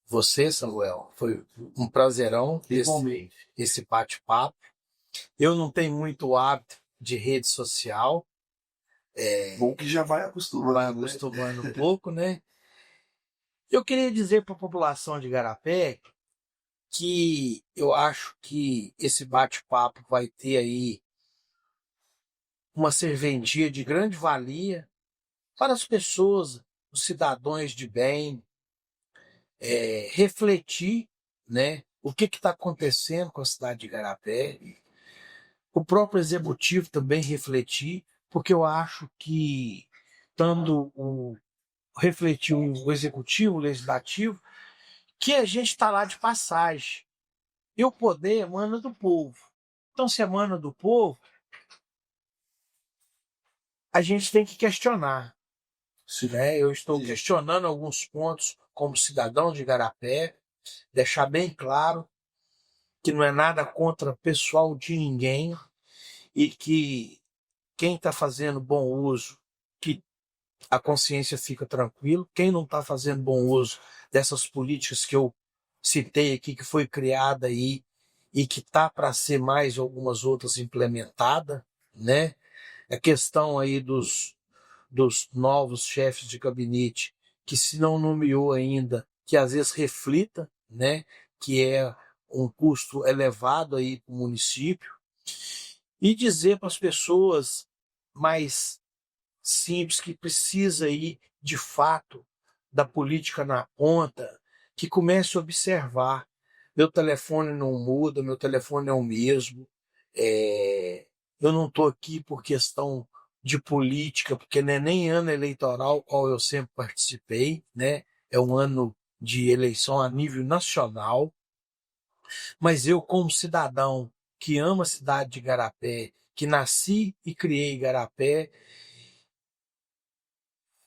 você, Samuel, foi um prazerão esse bate-papo. Eu não tenho muito hábito de rede social. Bom que já vai acostumando. Vai acostumando um pouco, né? Eu queria dizer para a população de Igarapé que eu acho que esse bate-papo vai ter aí uma serventia de grande valia para as pessoas, os cidadãos de bem, refletir, né, o que está acontecendo com a cidade de Igarapé, o próprio executivo também refletir, porque eu acho que tanto refletir o executivo, o legislativo, que a gente está lá de passagem. E o poder emana do povo. Então, se emana do povo, a gente tem que questionar. Né? Eu estou questionando alguns pontos como cidadão de Igarapé, deixar bem claro que não é nada contra pessoal de ninguém e que quem está fazendo bom uso, que a consciência fica tranquila. Quem não está fazendo bom uso dessas políticas que eu citei aqui, que foi criada aí e que está para ser mais algumas outras implementadas, né? A questão aí dos novos chefes de gabinete, que se não nomeou ainda, que às vezes reflita, né? Que é um custo elevado aí para o município, e dizer para as pessoas mais simples que precisa aí, de fato, da política na ponta, que comece a observar. Meu telefone não muda, meu telefone é o mesmo. Eu não estou aqui por questão de política, porque não é nem ano eleitoral, qual eu sempre participei, né? É um ano de eleição a nível nacional. Mas eu, como cidadão que ama a cidade de Igarapé, que nasci e criei em Igarapé,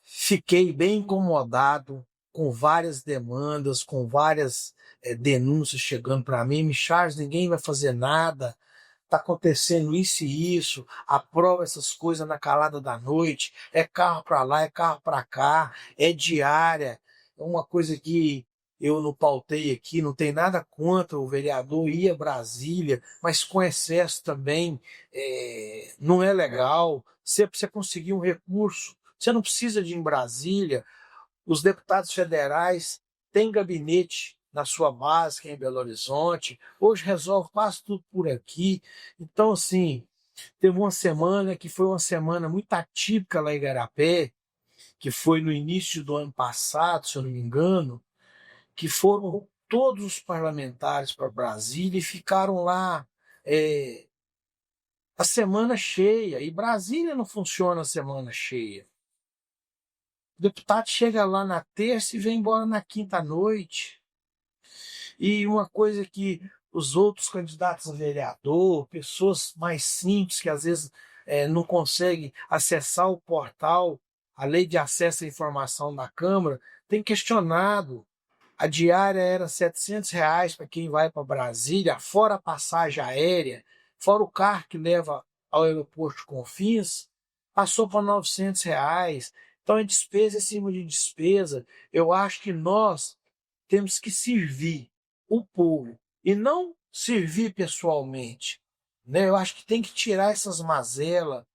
fiquei bem incomodado com várias demandas, com várias denúncias chegando para mim. Charles, ninguém vai fazer nada, está acontecendo isso e isso, aprova essas coisas na calada da noite, é carro para lá, é carro para cá, é diária, é uma coisa que eu não pautei aqui, não tem nada contra o vereador ir a Brasília, mas com excesso também não é legal. Se você conseguir um recurso, você não precisa de ir em Brasília. Os deputados federais têm gabinete na sua base, que é em Belo Horizonte. Hoje resolve quase tudo por aqui. Então, assim, teve uma semana que foi uma semana muito atípica lá em Igarapé, que foi no início do ano passado, se eu não me engano, que foram todos os parlamentares para Brasília e ficaram lá a semana cheia. E Brasília não funciona a semana cheia. O deputado chega lá na terça e vem embora na quinta-noite. E uma coisa que os outros candidatos a vereador, pessoas mais simples que às vezes não conseguem acessar o portal, a lei de acesso à informação da Câmara, tem questionado. A diária era R$ 700 para quem vai para Brasília, fora a passagem aérea, fora o carro que leva ao aeroporto de Confins, passou para R$ 900. Então é despesa em cima de despesa. Eu acho que nós temos que servir o povo e não servir pessoalmente. Né? Eu acho que tem que tirar essas mazelas,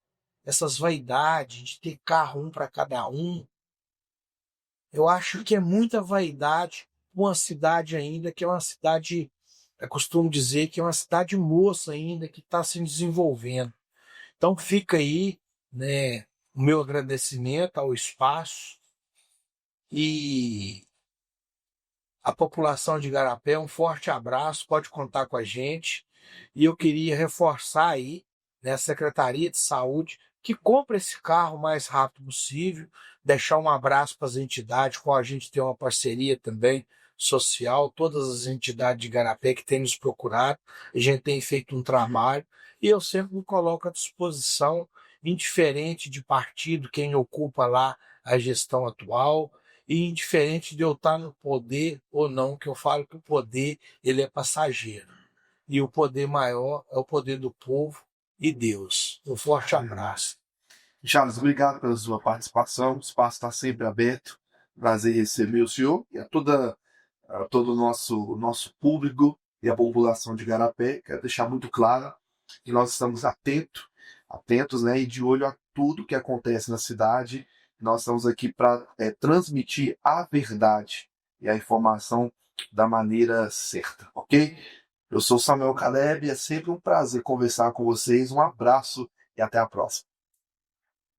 essas vaidades de ter carro um para cada um. Eu acho que é muita vaidade uma cidade ainda que é uma cidade eu costumo dizer que é uma cidade moça ainda, que está se desenvolvendo. Então fica aí, né, o meu agradecimento ao espaço e a população de Igarapé, um forte abraço, pode contar com a gente. E eu queria reforçar aí, né, a Secretaria de Saúde, que compre esse carro o mais rápido possível, deixar um abraço para as entidades, com a gente tem uma parceria também social, todas as entidades de Igarapé que têm nos procurado, a gente tem feito um trabalho, e eu sempre me coloco à disposição, indiferente de partido, quem ocupa lá a gestão atual, e indiferente de eu estar no poder ou não, que eu falo que o poder ele é passageiro. E o poder maior é o poder do povo e Deus. Um forte abraço. Charles, obrigado pela sua participação. O espaço está sempre aberto. Prazer em receber o senhor e a todo o nosso público e a população de Igarapé. Quero deixar muito claro que nós estamos atentos, né, e de olho a tudo que acontece na cidade. Nós estamos aqui para transmitir a verdade e a informação da maneira certa, ok? Eu sou Samuel Caleb e é sempre um prazer conversar com vocês. Um abraço e até a próxima.